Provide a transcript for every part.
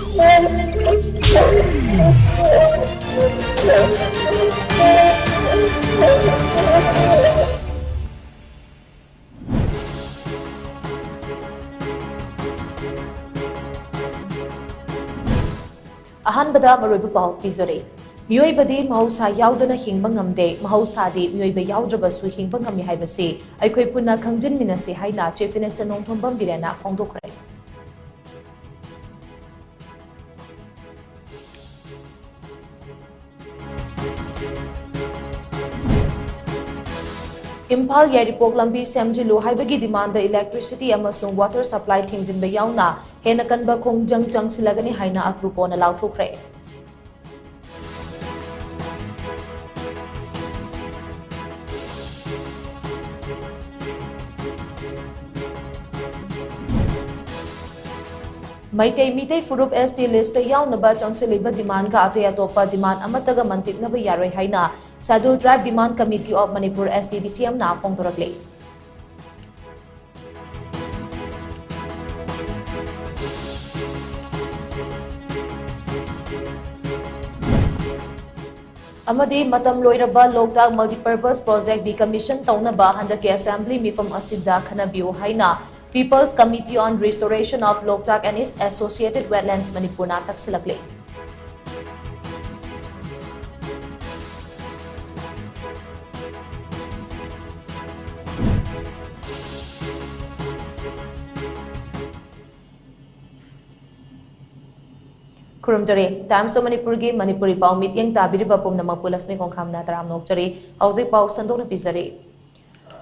अहानबदा मरोइब पाउ पिजरे मियोइबदी महौसा याउदना हिंगबा ngamde mahausa di miyoiba yaudраbasu हिंगबा ngami haibase aikoi punna khangjinminase haina chief minister nongthombam birena phongdokre Impal Yaripok Lambi Semjilu Haibagi demand the electricity amasung water supply things in Bayauna, Henakanba Kong Jang Jang Silagani Haina Akrupon allowed to cray. Maitei Mitei Furup ST list Yaunaba Changsiliba demand ka ate atopa demand amataga mantik na bayaroi haina Sadu Tribe Demand Committee of Manipur SDDCM na phongdorakle. Amadi matam loiraba Loktak Multipurpose Project decommission taunaba handaki Assembly mifam asida khanabiu haina People's Committee on Restoration of Loktak and its associated wetlands Manipur na taksilakle. Kurumjare, Times of Manipur gi Manipuri pau meeting tabiri bapum namapu LUXMI KONGKHAM na taram nokjare, hauji pau sandok na pisare.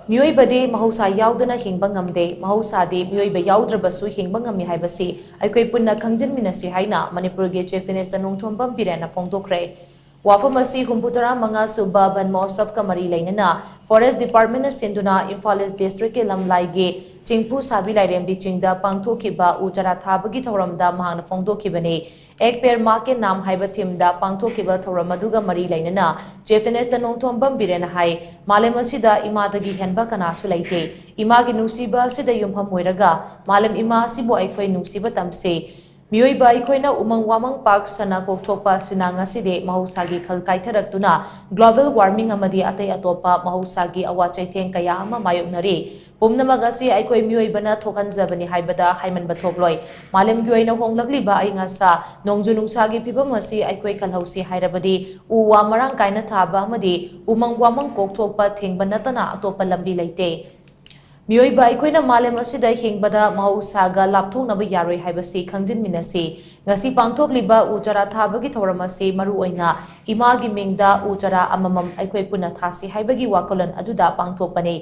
Miyoibade mahausa yaudana hingba ngamde, mahausadi miyoiba yaudrabasu hingba ngami haibase, aikoi punna khangjinminase haina Manipur gi chief minister nongthombam birena phongdokre. Wafamasi Humputara Manga Suba Ban Mosaf Kamari Lainana, Forest Department Sinduna, Imphalis District Lamlaige, Chingpu Sabi Lairembi Chingda, Pangto Kiba, Ujara Tabagi Tauramda, Mahana Fongdo Kibane, Ek Per Market Nam Haiba Timda, Pangto Kiba Tauramaduga Mari Lainana, Chief Minister Nongthombam Birena Hai, Malemasida Imadagi Henba Kanasu Laite, Imagi Nusiba Sida Yumham Weraga, Malem Ima Sibo Aikwe Nusiba Tamse, Miyoiba aikoina umang wamang pak sana kokthokpa sinanga side mahusagi khal kaitharakuna global warming amadi atai atopa mahusagi awa chaitheng kaya ama mayoknari pumnamaga si aikoi miyoibana thokanjabani haibada haiman bathokloi malem gyoina honglakliba ainga sa nongjunungsagi phibam asi aikoi kalhausi hairabadi uwa marang kaina thaba amadi umang wamang kokthokpa thengbanatana atopa lambi leite Miyoiba aikoina malem asida hingbada mahausaga lapthongnaba yaroi haibasi khangjinminase ngasi pangthokliba ujara thabagi thoramase maru oina imagi mingda ujara amamam aikoi puna thasi haibagi wakolan aduda pangthokpane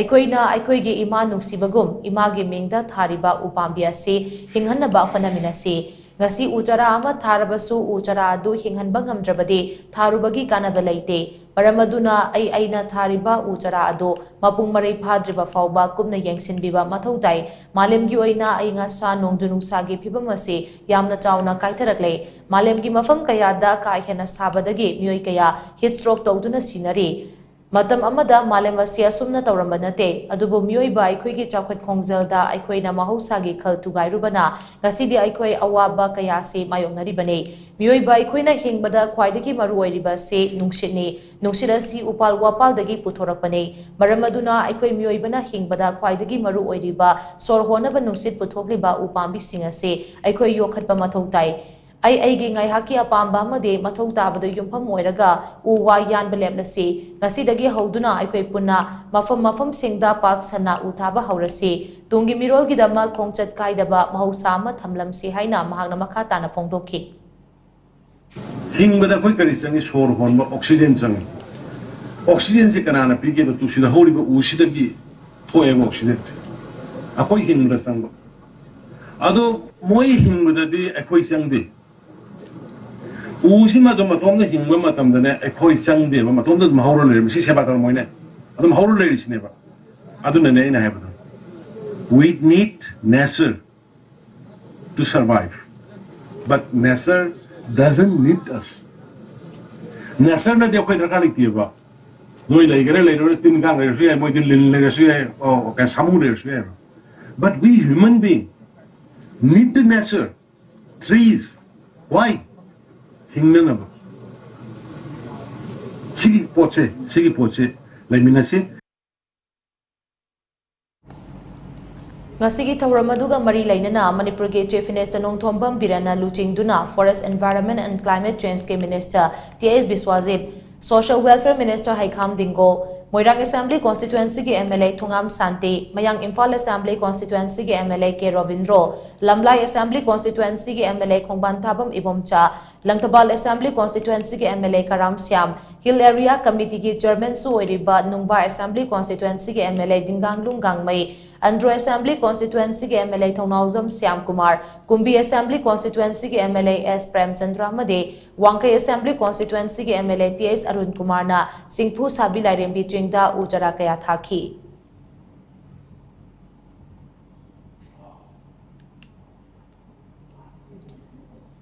aikoina aikoige ima nungsibagum imagi mingda thariba upambi ase hinghanaba honaminase ngasi ujara ama tharabasu ujara adu hinghanba ngamdrabade tharubagi kanaba leite Paramaduna ay aina thariba ujara ado mapung maray phadriba fauba kumna yengsinbiba mathautai malem gi oina ay nga sa nongjunungsagi phibamase yamna chawna kaitharakle malem gi mafam kaya da kai hena sabadagi miyoi kaya heat stroke tawduna sinari matam amada malem asia sumna tawramba nate adubo miyoi ba aikoi gi chawkhat khongjelda aikoi na mahusagi khal tugairubana ngasidi aikoi awaba kaya se mayongnari bane miyoi ba aikoi na hingbada khwaidagi maru oiriba se nungshitni nungshirasi upal wapal dagi puthorakpane maramaduna aikoi miyoi bana hingbada khwaidagi maru oiriba sorhonaba nungsit puthokliba upambi singase aikoi yokhatpa mathautai ai aigi ngai haki apamba amade mathau tabada yumpham oiraga uwa yanba leplase ngasidagi hauduna aikoi punna mafam singda pak sana uthaba haurase tungi mirol gi dama khongchat kaidaba mahausa ma thamlamse haina mahakna makha tana phongdokhi hingbada koi kari changi sor honba oxygen changi oxygen je kanana pige ba tusida holiba usidagi thoe oxygen akoi hingbada sangba ado moi hingbada de akoi changde 우시마 좀 마톰데 힘과 마톰데 에코이 상데 마톰데 마호를 내면 시세바다 뭐이네 아도 마호를 내리시네 봐 아도 내내나 해봐 we need nature to survive but nature doesn't need us nature na de koy drakali tiba noi leigere leiro tin gang re suya moi tin lin le suya o ka samu re suya but we human being need the nature trees Why? Hingnanaba. Sigi poche, laiminasi. Ngasigi thawram aduga mari lainana Manipur ge Chief Minister Nongthombam Birana luchingduna Forest Environment and Climate Change ke Minister TS Biswajit, Social Welfare Minister Haikham Dingo, Moirang Assembly Constituency ke MLA Thungam Santi, Mayang Imphal Assembly Constituency ke MLA K Robindro, Lamlai Assembly Constituency ke MLA Khongban Thabam Ibomcha, Langtabal Assembly Constituency ke MLA Karam Siam, Hill Area Committee ke Chairman Su Oiriba Nungba Assembly Constituency ke MLA Dinganglung Gangmai, Andro Assembly Constituency ke MLA Thongnauzam Siam Kumar, Kumbi Assembly Constituency ke MLA S Prem Chandra Made, Wangkai Assembly Constituency ke MLA TS Arun Kumar na Singphu Sabi Lairembi Chingda Ujara Kaya Thaki.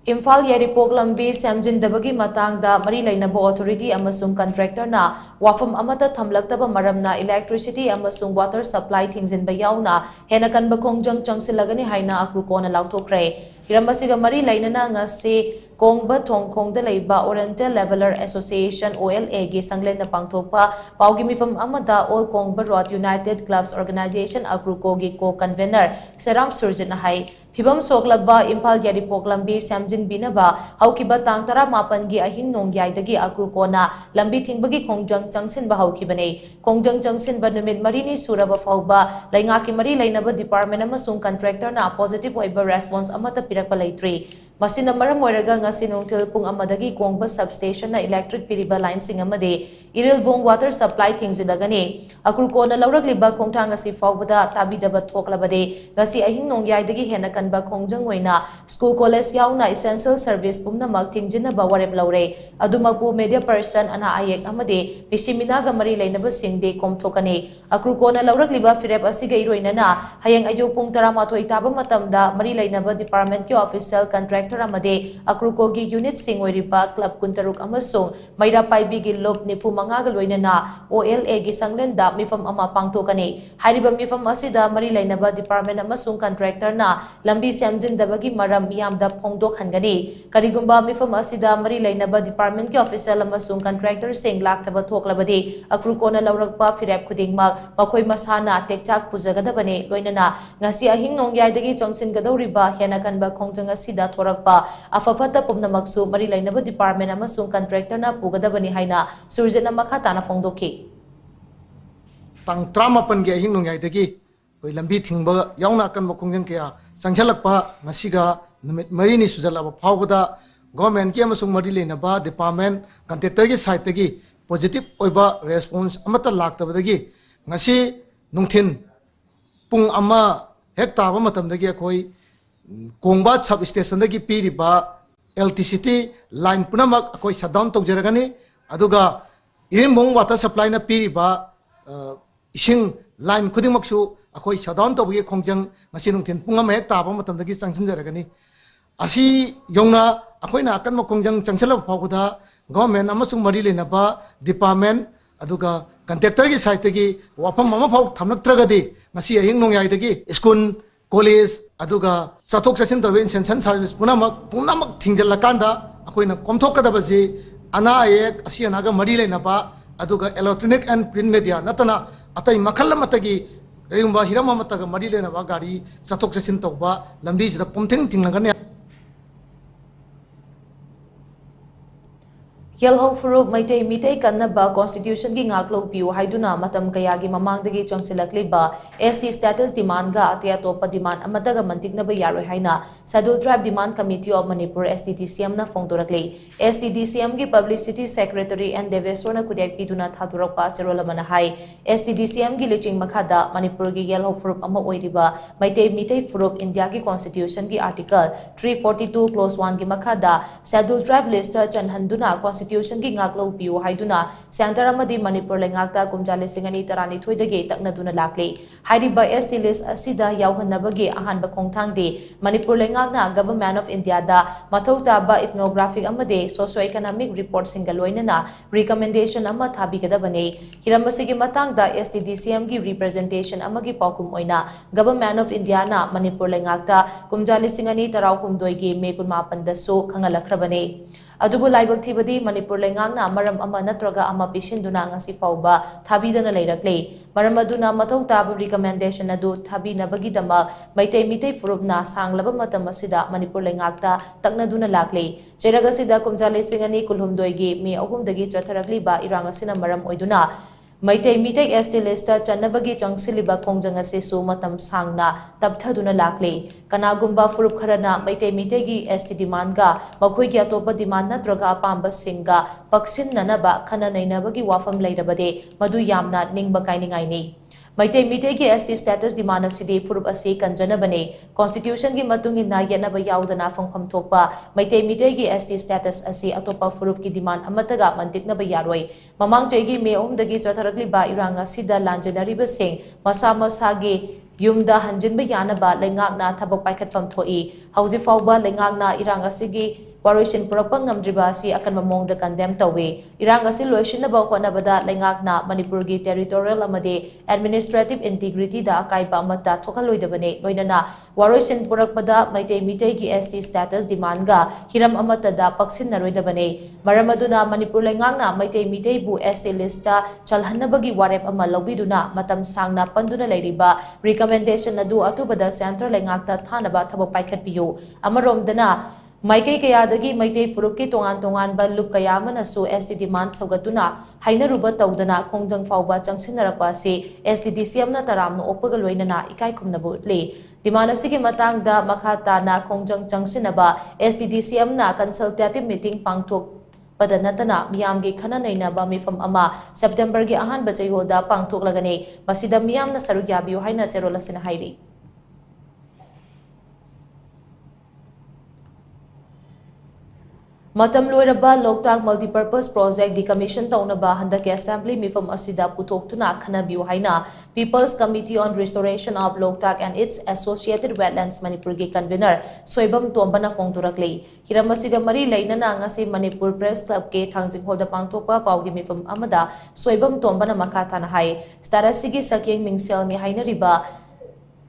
Imphal Yaripok Lambi Samjin Dabagi Matangda Mari Lainaba Authority Amasung Contractor na Wafam Amata Thamlaktaba Maramna Electricity Amasung Water Supply Thingsin Bayauna Henakan Bakongjang Changsilagani Haina Akrukona Lautokre Hirambasiga Mari Lainana ngasi Kongba Thongkongda Leiba Oriental Leveler Association OLA gi Sanglen na Pangthokpa Paugi Mifam Amada All Kongba Road United Clubs Organization Akruko gi co-convener Seram Surjit na hai Phibam Soklaba Imphal Yaripok Lambi Samjin Binaba Haukiba Tang Tara Mapan gi Ahin Nongyai-dagi Akrukona Lambi Thingbagi Kongjang Changsinba Haukibane Kongjang Changsinba Numit Marini Suraba Fauba Laingaki Mari Lainaba Department amasung contractor na positive oiba response amata pirakpa leitri Masina maram oiraga ngasi nungtil pung amadagi Kongba substation na electric piriba line sing amade Irilbong water supply thingsidagani Akrukona lauragliba Kongthang ngasi faubada tabidaba thoklabade ngasi Ahin Nongyai-dagi hena kanba Kongjang oina school college yauna essential service pumnamak thingjinaba warep laure adumapu media person ana ayek amade Bisiminaga Mari Lainaba singde komthokani Akrukona lauragliba firep asiga iroinana hayang ayuk pung 12 taba matamda Mari Lainaba department ki official contractor amade Akruko gi unit sing oiriba club kuntaruk amasung Maira Paibi gi lob nifu mangaga loinana OLA gi sanglenda mifam ama pangthokani hariba mifam asida Mari Lainaba department amasung contractor na lambi samjin dabagi maram yamda phongdok hangani karigumba mifam asida Mari Lainaba department ki official amasung contractor sing laktaba thoklabadi Akrukona laurakpa firep khudingmak makhoi masana tekchak pujagadabane loinana ngasi Ahing Nongyai-dagi changsingadoriba hena kanba Kongjang asida thorakpa afafata pumnamaksu Mari Lainaba department amasung contractor na pugadabani haina surjena makhatana phongdoki tang tramapan ge Ahing Nongyai-dagi koi lambi thingba yauna kanba Kongjang kya sangjalakpa ngasiga numit marini sujalaba phawbada government ki amasung Mari Lainaba department contractor gi side tagi positive oiba response amata laktabadagi ngasi nungthin pung ama hek taba matamdagi akoi Kongba sub station dagi piriba electricity line punamak akoi shutdown tawjaragani aduga Irimbong water supply na piriba ising line khudingmaksu akoi shutdown tawgi Kongjang ngasi nungthin pung ama hek taba matamdagi changsinjaragani asi yongna akoi na akan Kongjang changsalab phawda government amasung Mari Lainaba department aduga contractor gi side tagi wafam mama phau thamnaktragadi ngasi Ahing Nongyai-dagi school college aduga chathok chasin tabe incentives service punamak thingjallakanda akoina komthokadabasi ana ayek asi anaga Mari Lainaba aduga electronic and print media natana atai makhallamatagi rigumba hiramamataga Mari Lainaba gari chathok chasin tawba lambi jida pumthing tinglagani Yelho Furup Maitei Mitei Kannaba Constitution gi ngaklo piu haiduna matam kaya gi mamangdagi changsilakliba ST status demand ga atia topa demand amadaga mantiknaba yaroi haina Scheduled Tribe Demand Committee of Manipur STDCM na phongdorakle STDCM gi publicity secretary and Devesona Kudiak piduna thadurakpa cherolamana hai STDCM gi liching makhada Manipur gi Yelho Furup ama oiriba Maitei Mitei Furup India gi constitution gi article 342 clause 1 gi makhada Scheduled Tribe list chanhanduna constitution constitution gi ngaklo piu haiduna center amadi Manipur lengakta kumja lising ani tarani thoidage taknaduna lakle hairiba ST list asida yauhannabagi ahanba khongthang de Manipur lengakna government of India da mathau taba ethnographic amade socio-economic report single loinana recommendation ama thabigadabane hiramasi matang da STDCM gi representation amagi paukum oina government of India na Manipur lengakta kumja lising ani tarau humdoi gi me kunmapan da so khangalakrabane adubu laibak thibadi Manipur lengakna maram ama natraga ama pisinduna ngasi fauba thabidana leirakle maram aduna mathau taba recommendation adu thabinabagi dama maitai mitai furubna sanglaba matam asida Manipur lengakta taknaduna lakle cheragasida kumja lising ani kulhumdoi gi me ahumdagi chatharakli ba irang asina maram oiduna Maitai mitai ST lista chanabagi changsiliba khongjang ase su matam sangna tabthaduna lakle kanagumba furup kharana maitai mitai gi ST demand ga makhoi gi atopa demand natraga apamba singa paksin nanaba khana nainabagi wafam leirabade madu yamna ningba kainingai ni Maitai mitai gi ST status demand asidi furup ase kanjanabane constitution gi matungin na yanaba yaudana phangpham thokpa maitai mitai gi ST status ase atopa furup ki demand amataga mantiknaba yaroi mamang chegi me dagi chatharakli ba iranga sida lanjanari ba sing masa masagi yumda hanjinba yanaba lengakna thabak paikhatfam thoi hauji fauba lengakna iranga sigi Waroisin purakpang ngamdriba si akan mamongda condemn tawe irang asi loisinaba khonabada lengakna Manipur gi territorial amade administrative integrity da akaiba amata thokaloidabane loinana waroisin purakpada maitai mitai gi ST status demand ga hiram amata da paksin naroidabane maramaduna Manipur lengakna maitai mitai bu ST list ta chalhannabagi warep ama lobiduna matam sangna panduna leiriba recommendation adu atubada center lengakta thanaba thabak paikhat piyu amaromdana Maikai kayadagi maitai furuki tongan ba lup kayamana su ST demand saugatuna haina ruba taudana khongjang fauba changsinarapa se STDCM na taramno opaga loinana ikai khumnabu le demand asigi matang da makhata na khongjang changsinaba STDCM na consultative meeting pangthok padanatana miyam gi khana naina ba mifam ama September gi ahan ba chayhoda pangthok lagane masida miyam na sarugyabiu haina cherolasina hairi Matam loiraba Loktak multipurpose project decommission taunaba handaki assembly mifam asida putoktuna khanabiu haina People's Committee on Restoration of Loktak and its associated wetlands Manipur gi convener Soibam Tombana fongturakle hiramasiga mari leinana ngasi Manipur Press Club ke thangjing holda pangthokpa pawgi mifam amada Soibam Tombana makhathana hai starasigi sakyeng mingsel ni haina riba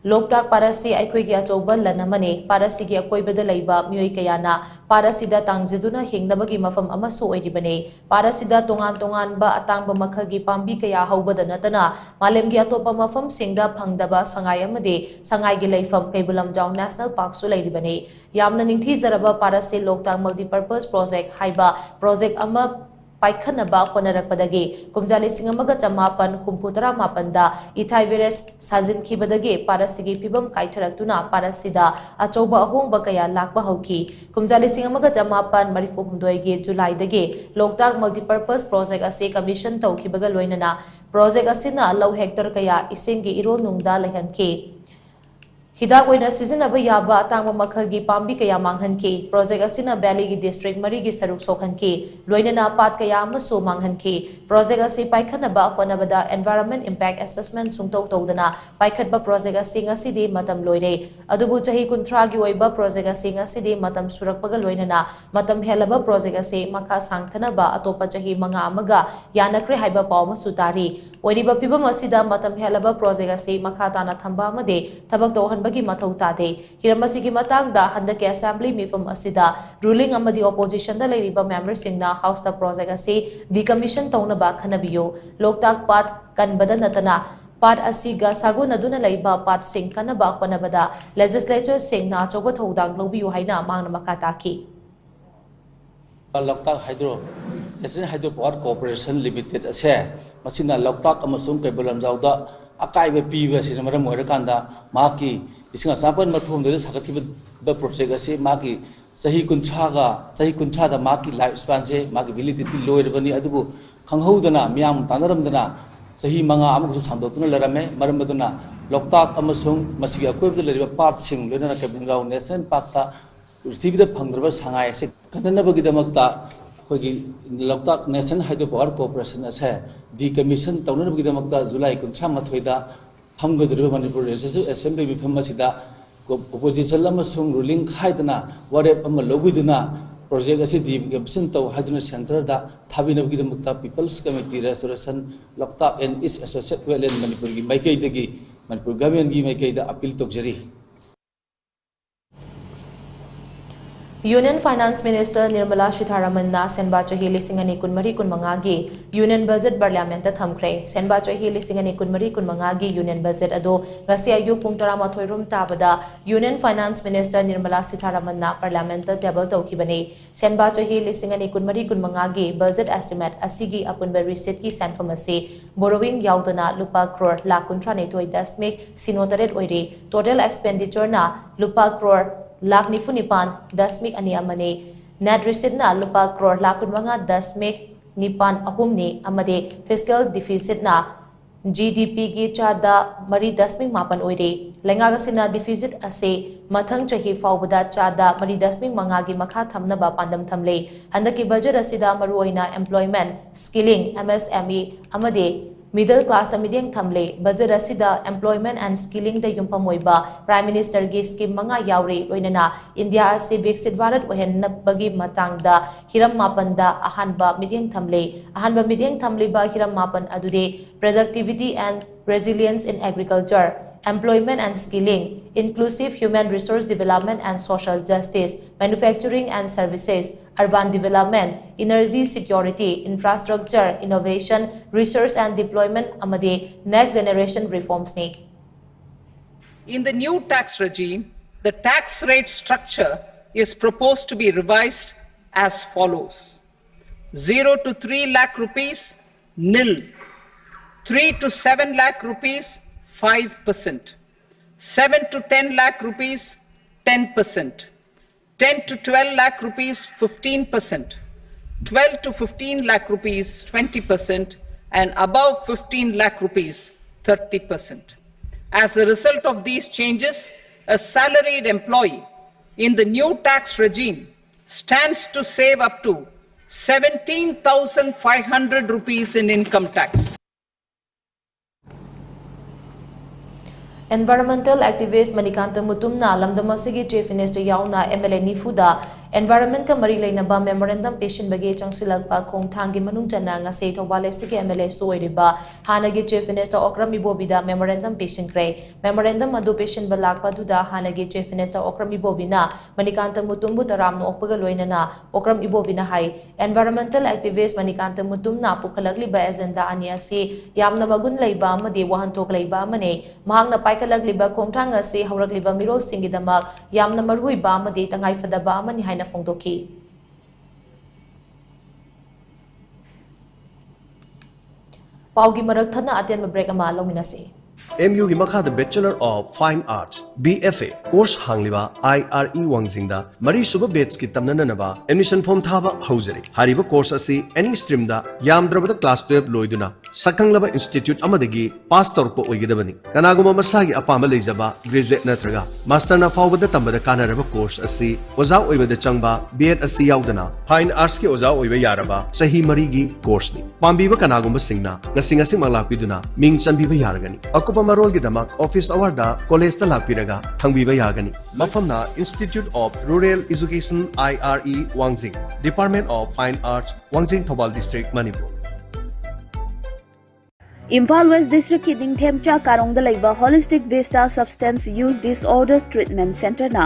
Loktak parasi aikoi gi achouba lanamane parasi gi akoibada leiba mioi kayana parasida tangjiduna hingnabagi mafam amasu oiribane parasida tongan ba atangba makhagi pambi kaya haubada natana malemgi atopa mafam singda phangdaba sangai amade sangai gi leifam Kaibulam Jaw National Park su leiribane yamna ningthi zaraba parasi Loktak multipurpose project haiba project ama Paikhanaba Honarakpadagi, Kumjali Singamaga Chamapan, Humputara Mapanda, Itai Virus, Sazin Kibadagi, Parasigi Pibam Kaitaratuna, Parasida, Achoba Hong Bakaya, Lakba Hoki, Kumjali Singamaga Chamapan, Marifumdoigi, July Dagi, Loktak Multipurpose Project Ase Commission Taukibaga Loinana, Project Asina, Low Hector Kaya, Isingi Iro Nungda Lehanke. Hidak oina sizinaba yaba atangba makhagi pambi kaya manghanki project asina Valley gi district mari gi saruk sokhanki loinana pat kaya amasu manghanki project asi paikhanaba konabada environment impact assessment sungtau tawdana paikhatba project asi ngasidi matam loire adubu chahi kunthra gi oiba project asi ngasidi matam surakpaga loinana matam helaba project asi makha sangthanaba atopa chahi manga amaga yanakre haiba pawma sutari oiriba pibam asida matam helaba project asi makha tana thamba amade thabak tawhan bagi mathau tade hiramasi gi matang da handaki assembly mifam asida ruling amadi opposition da leiriba members singna house da project ase decommission tauna ba khanabiyo Loktak pat kanbada natana pat asiga saguna duna leiba pat sing kanaba khonabada legislature singna choba thodang lobiyo haina mangna makata ki Loktak Hydro National Hydro Power Corporation Limited ase masina Loktak amasung Kaibulam Jaw da akaiba piba sina maram oirakanda maki isinga sapan marphum de sakathiba project ase maki sahi kuntha da maki life span se maki validity loirabani adubu khanghoudana miyam tanaramdana sahi manga amusu samdotuna larame maramduna Loktak amasung masiga akoibda leriba part sing loina Kaibulam Jaw National Park ta rithibida phangdraba sangai ase kananabagi damakta ꯑꯩꯈꯣꯏꯒꯤ Loktak national ꯍꯥꯏꯗ꯭ꯔꯣ power corporation ꯑꯁꯦ ꯗꯤꯀꯃꯤꯁꯟ ꯇꯧꯅꯕꯒꯤꯗꯃꯛꯇ July 23 ꯐꯝꯒꯗꯧꯔꯤꯕ Manipur legislative assembly ꯃꯤꯐꯝ ꯑꯁꯤꯗ opposition ꯑꯃꯁꯨꯡ ruling ꯈꯥꯏꯗꯅ ꯋꯥꯔꯦꯞ ꯑꯃ ꯂꯧꯕꯤꯗꯨꯅ ꯄ꯭ꯔꯣꯖꯦꯛ ꯑꯁꯤ ꯗꯤꯀꯃꯤꯁꯟ ꯇꯧ ꯍꯥꯏꯗꯨꯅ ꯁꯦꯟꯇꯔꯗ ꯊꯥꯕꯤꯅꯕꯒꯤꯗꯃꯛꯇ ꯄꯤꯄꯜꯁ ꯀꯃꯤꯇꯤ ꯔꯦꯁꯇꯣꯔꯦꯁꯟ ꯂꯣꯛꯇꯥꯛ ꯑꯦꯟ ꯏꯁ ꯑꯦꯁꯣꯁꯤꯌꯦꯠ ꯋꯦꯠꯂꯦꯟ ꯃꯅꯤꯄꯨꯔꯒꯤ ꯃꯥꯏꯀꯩꯗꯒꯤ ꯃꯅꯤꯄꯨꯔ ꯒꯚꯔꯟꯃꯦꯟꯠꯒꯤ ꯃꯥꯏꯀꯩꯗ ꯑꯄꯤꯜ ꯇꯧꯖꯔꯤ. Union Finance Minister Nirmala Sitharamanna Senba Chahi Lising Ani Kunmari Kunmangagi Union Budget Parliament Thamkre Senba Chahi Lising Ani Kunmari Kunmangagi Union Budget Ado Ngasi Ayuk Pung 13 rum tabada Union Finance Minister Nirmala Sitharamanna Parliament table tawkhibani Senba Chahi Lising Ani Kunmari Kunmangagi Budget Estimate Asigi Apunba Receipt ki sanfam ase borrowing yaudana lupa crore lakh 39.8 sinotaret oire total expenditure na lupa crore lakh 99.2 net receipt na lupa crore lakh 9.9 amade fiscal deficit na GDP gi chada 3.8 oire lengagasina deficit ase mathang chahi faubada chada 3.5 gi makha thamnaba pandam thamle handaki budget asida maruoina employment skilling MSME amade middle class amideng thamle budget asida employment and skilling da yumpamoiba prime minister gi scheme manga yauri loinana India ase Viksit Bharat ohenna bagi matangda hiram mapanda ahanba mideng thamle ba hiram mapan adude productivity and resilience in agriculture, employment and skilling, inclusive human resource development and social justice, manufacturing and services, urban development, energy security, infrastructure, innovation, research and deployment amade next generation reforms ne. In the new tax regime, the tax rate structure is proposed to be revised as follows: 0 to 3 lakh rupees, nil; 3 to 7 lakh rupees, 5%; 7 to 10 lakh rupees, 10%; 10 to 12 lakh rupees, 15%; 12 to 15 lakh rupees, 20%; and above 15 lakh rupees, 30%. As a result of these changes, a salaried employee in the new tax regime stands to save up to 17,500 rupees in income tax. Environmental activist Manikanta Mutumna Lamdamasigi Chief Minister Yauna MLA Nifuda Environment ka mari leinaba memorandum patient bagi changsilagpa khongthanggi manung chana ngase thobale sigi MLA soiriba hanagi Chief Minister Okrami Bobida memorandum patient kre memorandum adu patient balakpa duda hanagi Chief Minister Okrami Bobina Manikanta Mutumbu taramno okpaga loinana Okrami Bobina hai environmental activist Manikanta Mutumna pukhalagli ba agenda ani ase yamna magun leiba amade wahantok leiba amane mahangna paikalagliba khongthang ase hauragliba miro singidamak yamna marhuiba amade tangai fadaba amani haina Fongdoki. Paugi marak thana aten break ama lominase. MU gi makha the Bachelor of Fine Arts BFA course hangliba IRE wangsingda mari suba batch ki tamnana naba admission form thaba haujari hariba course asi any stream da yamdrabada class 12 loiduna sakanglaba institute amadagi pass torpa oigidabani kanaguma masagi apamba leijaba graduate natraga master na fawbada tambada kanaraba course asi oja oibada changba B.Ed asi yaudana Fine Arts ki oja oiba yaraba sahi mari gi course ni pambiba kanaguma singna ngasingasi malapiduna ming chanbiba yaragani akupa marol gi damak office hour da college ta lakpiraga thangbiba yagani mafamna Institute of Rural Education IRE Wangjing Department of Fine Arts Wangjing Thobal District Manipur Imphal West District ki Ningthemcha Karongda laiba Holistic Vista Substance Use Disorders Treatment Center na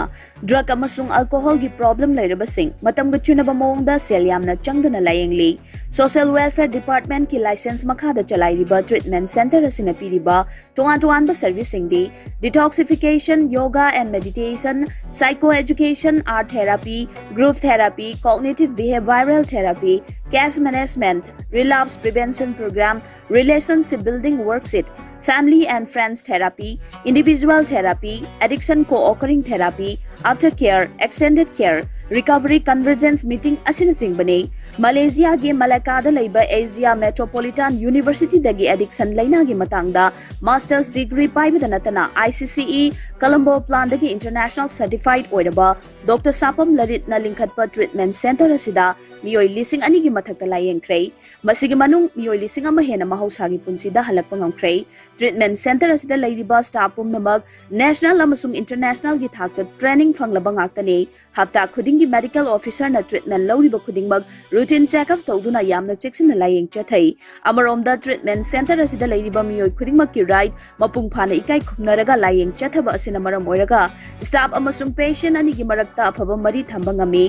drug amasung alcohol gi problem lairabasing matam gchunaba mawngda sel yamna changdana layengli Social Welfare Department ki license makhada chalairiba treatment center asina piriba tongan ba servicing di detoxification, yoga and meditation, psychoeducation, art therapy, group therapy, cognitive behavioral therapy, cash management, relapse prevention program, relationship building worksheet, family and friends therapy, individual therapy, addiction co-occurring therapy, aftercare, extended care, recovery convergence meeting asina singbani Malaysia ge Malacca da leiba Asia Metropolitan University dagi addiction laina gi matangda masters degree paibada natana ICCE Colombo plan dagi international certified oiraba Dr. Sapam Lalit na lingkhatpa treatment center asida mioi lising ani gi mathakta layengkrei masigi manung mioi lising ama hena mahausagi punsida halakpa ngamkrei treatment center asida leidiba staff pumnamak national amasung international gi thakta training fanglaba ngaktani hafta khudingi medical officer na treatment lawriba khudingmak routine check up tawduna yamna checksina layeng chathai amaromda treatment center asida leidiba mioi khudingmak ki right mapung phana ikai khumnaraga layeng chathaba asina maram oiraga staff amasung patient ani gi marakta afaba mari thamba ngami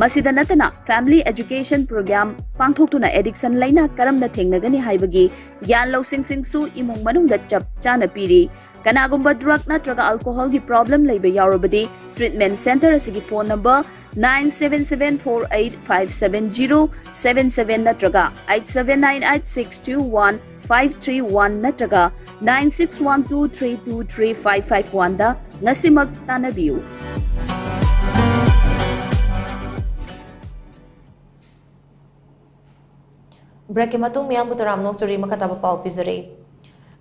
masida natana family education program pangthoktuna addiction laina karamna thengnagani haibagi gyan losing singsu imung manungda chap chana piri kanagumba drug natraga alcohol gi problem leiba yarobadi treatment center asigi phone number 9774857077 natraga 8798621531 natraga 9612323551 da ngasimag tanabiu Break matung miyang butaram nok churi makataba pau pizare.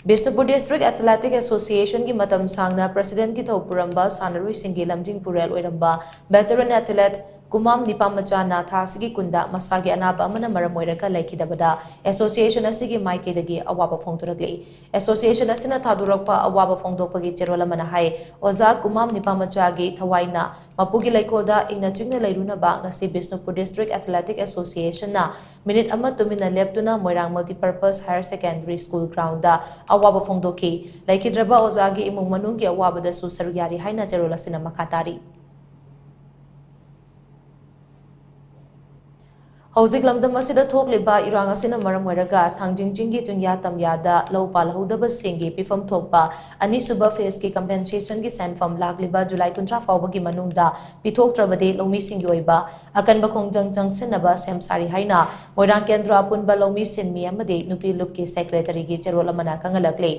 Bisnupur District Athletic Association ki matam sangna President ki thopuramba Sanarui Singhi Lamjing Purel oiramba veteran athlete Kumam Nipamacha na thasigi kunda masagi anaba amana maramoiraga laikidabada association asigi maikidagi awaba phongturagli association asina thadurakpa awaba phongdokpagi cherola mana hai oza Kumam Nipamacha gi thawaina mapugi laikolda ingna chingna lairuna ba ngasi Bisnupur District Athletic Association na minute ama tumina leptuna Moirang Multipurpose Higher Secondary School ground da awaba phongdoki laikidraba oza gi imung manung gi awaba da su saruyari haina cherola sina makatari Hauzik lamdam asida thokliba irang asina maram oiraga thangjingjingi chunya tamyada lawpa lahudaba singi pifam thokpa ani suba phase ki compensation ki senfam lagliba July 20 fawbagi manungda pithoktrabade lawmi singi oiba akanba khongjang jangsinaba semsari haina Moirang Kendra punba lawmi sinmi amade nupi lupki secretary gi cherola mana kangalakle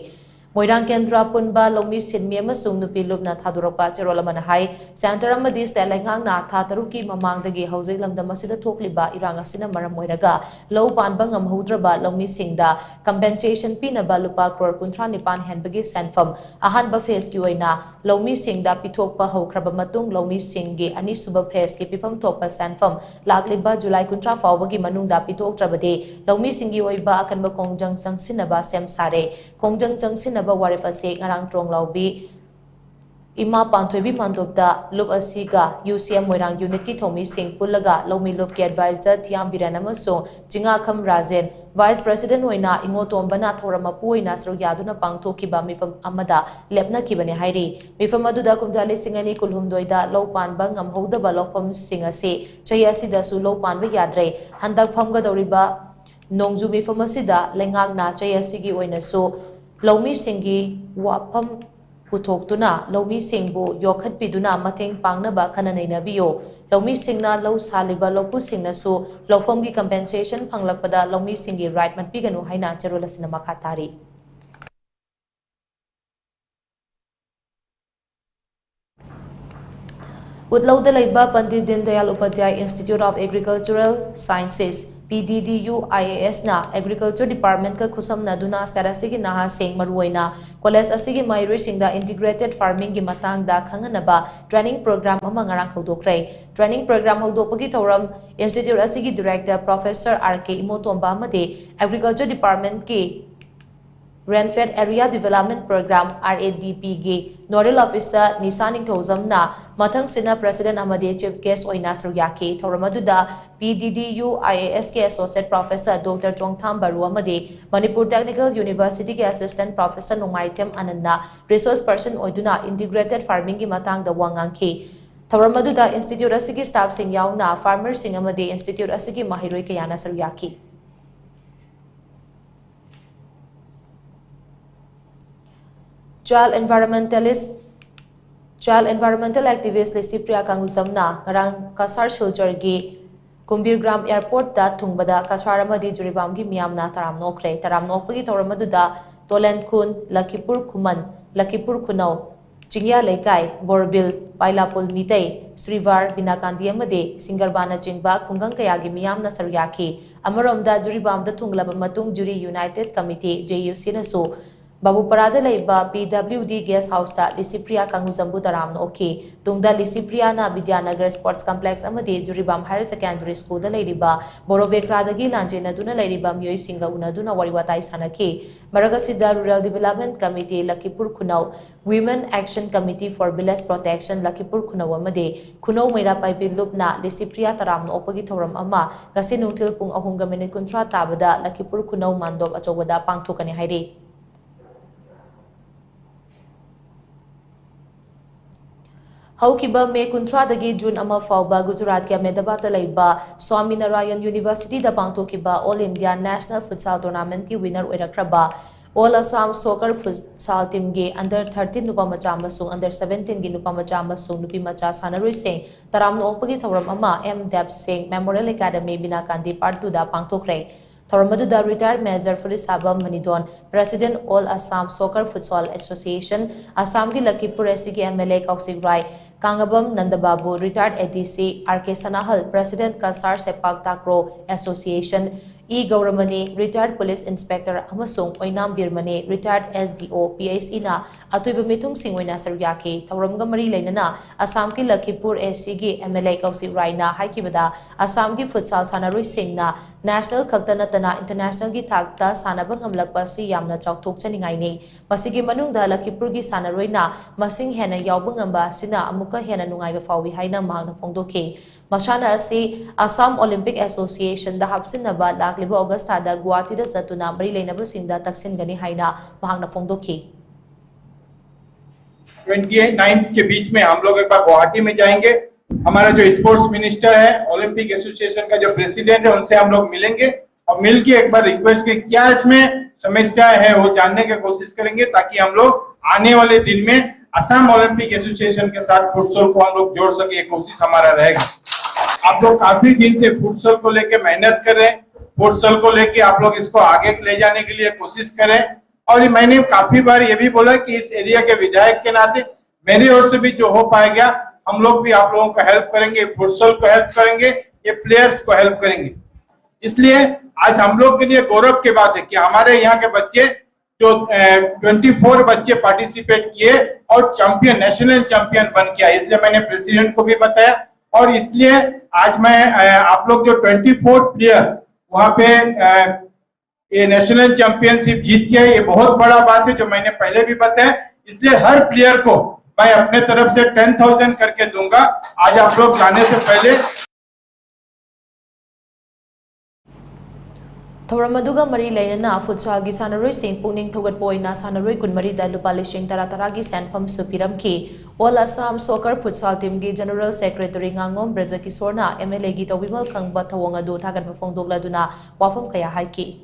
Moirang Kendra punba lawmi sinmi amasung nupi lupna thadurakpa cherola mana hai center amadi stelengang na tha taruki mamangdagi hauzik lamdam asida thokliba irang asina maram oiraga low panba ngamhoudraba lawmi singda compensation pinaba lupa crore 39 henbagi senfam ahanba phase ki oina lawmi singda pithokpa haukraba matung lawmi singgi ani suba phase ki pifam thokpa senfam lagliba July 20 fawbagi manungda pithoktrabade lawmi singi oiba akanba kongjang sangsinaba semsare kongjang jangsin ba warif ase ngarang trong laubi ima panthoibi mandopda lup asiga UCM Moirang unit ki thomi sing pulaga lawmi lup ki advisor Thiam Biranama so jinga kham rajen vice president oina ingotombana thorama puina sro yaduna pangthokiba mifam amada lepna kibane hairi mifam aduda kumjali singani kulhumdoida low panba ngamhouda balofam singase chayasida su low panba yadre handak phamga doriba nongju mifam asida lengak na chayasigi oina so Lawmi Singhi wapam putoktuna Lawmi Singbu yokhat piduna mateng pangnaba kananaina biyo Lawmi Singna law saliba lawpu singna su lawfamgi compensation phanglakpada Lawmi Singhi right matpiganu haina cherola sinama khatari Utlauda laiba Pandit Dindayal Upadhyay Institute of Agricultural Sciences PDDU IAS na Agriculture Department ka khusam na duna starasigi naha seng maruoina college asigi mairi singda integrated farming gi matang da khanganaba training program ama ngarang khawdokrai training program hawdopagi thoram institute asigi director Professor RK Imotomba amade Agriculture Department ki Rainfed Area Development Program RADP gi Nodal Officer Nisaning Thozam na mathang sina President amade Chief Guest oina saryaki thoramaduda PDDU IAS ke Associate Professor Dr. Chongtham Baru amade Manipur Technical University ke Assistant Professor Nongaitem Ananda Resource Person oiduna Integrated Farming gi matang da wangangki thoramaduda Institute asigi staff sing yauna farmer sing amade Institute asigi mahiroi kayana saryaki Child environmental activist Lisipriya Kanguzamna ngarang Kasar Shulchar gi Kumbirgram Airport da thungbada Kasar amadi Juribam gi miyamna taram nokpagi thoramadda Tolen Khun Lakhipur Khuman Lakhipur Khunau Chingya Laikai, Borbil, Pailapul Mitei, Srivar, Binakandi Amade, Singarbana Chingba, Kungang Kayagi Miyam na Saryaki, Amaramda Juribam the Tunglaba Matung Jury United Committee, JUC Naso, Babu Parada Laiba, PWD Guest House ta Lisipria Kanguzambu Taram okay, Tungda Lisipria na Vidyanagar Sports Complex Amade, Juribam Higher Secondary School the Ladiba, Borobekradagi Lanjena Duna Ladiba Mui Singa Unaduna Wariwatai Sanake, Maragasida Rural Development Committee, Lakipur Kunau, Women Action Committee for Village Protection, Lakipur Kunau Amade, Kuno Mera Paipi Lupna, Lisipria Taram Opagi Toram Ama, Gasinuntil Pung Ahunga Minute Contra Tabada, Lakipur Kunau Mandop Achowada Pangtokani Haide. Haukiba me kunthradagi June ama fauba Gujarat ke Ahmedabad laiba Swami Narayan University da pangthokiba All India National Futsal Tournament ki winner oirakraba All Assam Soccer Futsal Team ge under 13 nupa macha amasung under 17 gi nupa macha amasung nupi macha sanaroi sing taramno opagi thoram ama M Deb Singh Memorial Academy Binakandi Part 2 da pangthokre Thoramadu retired Major Police Sabam Manidon, President All Assam Soccer Futsal Association, Assam ki Lakipur SC MLA Kausik Rai, Kangabam Nandababu, retired ADC, RK Sanahal, President Kasar Sepak Takro Association, E. Gauramani, retired Police Inspector Amasung Oinam Birmani, retired SDO, PIC na, Atuiba Mitung Singwina Saryaki, Tauramga Mari Lainana, Assam ki Lakipur SC MLA Kausik Rai na, Haikibada, Assam ki Futsal Sanarui Singh na, National Kaktanatana International ki Thakta Sanabang Amlakpasi Yamna Choktok Chaningaini, Masigi Manungda Lakipur ki Sanarui na, Masing Hena Yaubang Amba Sina Amuka Hena Nungai Fawi Haina Mahana Fongdoke, Mashana asi Assam Olympic Association da hapsin na ba lakliba Augusta da Guwahati da Zatuna Mari Lainaba Singda Taksin Gani Haina Mahang na Fongdoke. 29 के बीच में हम लोग एक बार गुवाहाटी में जाएंगे हमारा जो sports minister है ओलंपिक एसोसिएशन का जो प्रेसिडेंट है उनसे हम लोग मिलेंगे और मिलके एक बार रिक्वेस्ट के क्या इसमें समस्या है वो जानने की कोशिश करेंगे ताकि हम लोग आने वाले दिन में असम ओलंपिक एसोसिएशन के साथ फुटसॉल को हम लोग जोड़ सके ये कोशिश हमारा रहेगा। आप लोग काफी दिन से फुटसॉल को लेके मेहनत कर रहे हैं, फुटसॉल को लेके आप लोग इसको आगे ले जाने के लिए कोशिश करें और मैंने काफी बार ये भी बोला कि इस एरिया के विधायक के नाते मेरी ओर से भी जो हो पाएगा हम लोग भी आप लोगों को हेल्प करेंगे, फुटसॉल को हेल्प करेंगे, ये प्लेयर्स को हेल्प करेंगे। इसलिए आज हम लोग के लिए गौरव की बात है कि हमारे यहाँ के बच्चे जो 24 बच्चे पार्टिसिपेट किए और चैंपियन नेशनल चैंपियन बन गया, इसलिए मैंने प्रेसिडेंट को भी बताया और इसलिए आज मैं आप लोग जो 24 प्लेयर वहाँ पे ये नेशनल चैंपियनशिप जीत गया, ये बहुत बड़ा बात है जो मैंने पहले भी बताया। इसलिए हर प्लेयर को मैं अपने तरफ से 10,000 करके दूंगा आज आप लोग जाने से पहले। Thoramadu Mari Laina Futsal gi Sanaroi Sing Puning Togat Boyna Sanaroi Kunmari da Lupalishin Tarataragi Sanpam Supiram ki All Assam Soccer Futsal Team gi General Secretary Ngangom Breza Kisorna MLA gi Tawimal Kangba Tawanga do Tagan Mafongdogla Duna Wafam Kaya Haiki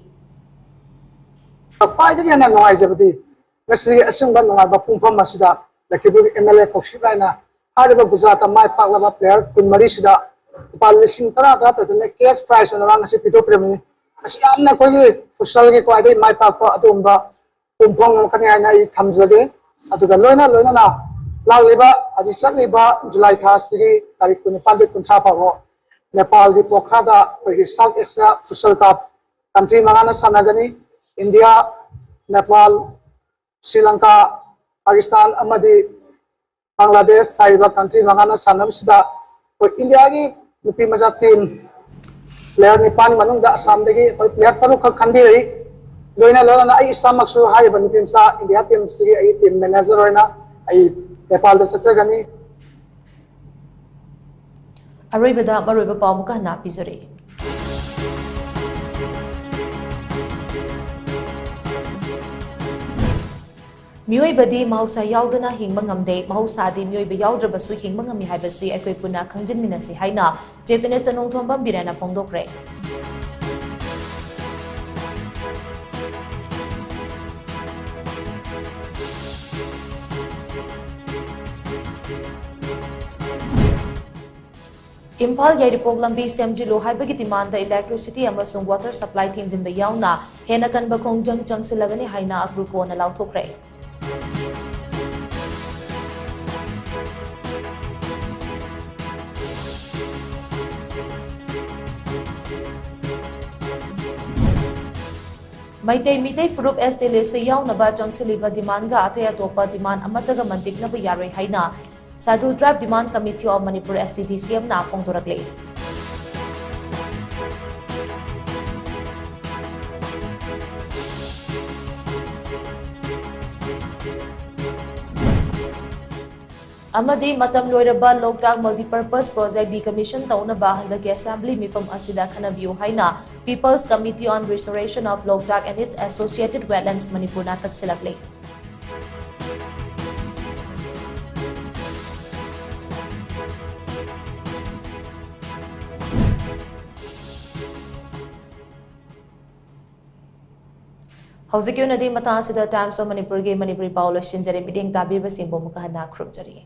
Pai na nuaizabati ngasi asungba nuaiba pungpham masida Lakipur MLA Kausik Raina hariba Gujarat mai paklaba player kunmari sida palising tara tane cash prize na ngasi pito premi asi amna koi futsal ge kwai mai pakpa atumba pungpham khani na I thamjage aduga loina na lagliba aji chatliba July tha sigi tarik 19 kunsa phawo Nepal di Pokhara da South Asia Futsal Cup country mangana sanagani India, Nepal, Sri Lanka, Pakistan, Amadi, Bangladesh, Thailand country mangana sanam sida India gi nupi maja team player ni pani manung da Assam degi player taru khandi rahi loina ai samaksu hai ban team sa India team sigi ai team manager roina ai Nepal da chachagani Aroibada Maroiba Pamuka na Pizare Mioi badi Mausa Yaudana Hingmangam de Mausadi Mioi Yaudrabasu Hingmangami Hibasi Equipuna Kangjin Minasi Haina, Jeffinis and Nongtombam Birena Pongdokre. Impal Yaripog Lambi Semjilo Hibagi demand the electricity amasung water supply things in Bayauna, Henakan Bakong Jang Silagani Haina Akruko and Lautokre. Maitai mitai furup ST list yaunaba changsiliba demand ga ate atopa demand amataga mantiknaba yaroi haina Sadhu Tribe Demand Committee of Manipur STDCM na phongdorakle. Amadi matam loiraba Loktak Multipurpose Project Decommission taunaba handaki Assembly mifam asida khanabiu haina People's Committee on Restoration of Loktak and its associated wetlands Manipur na taksilakle. Hauzik yun nadi mata sida Times of Manipur ge Manipuri Paulo Shinjari mideng tabir ba simbo mukahana krupjari.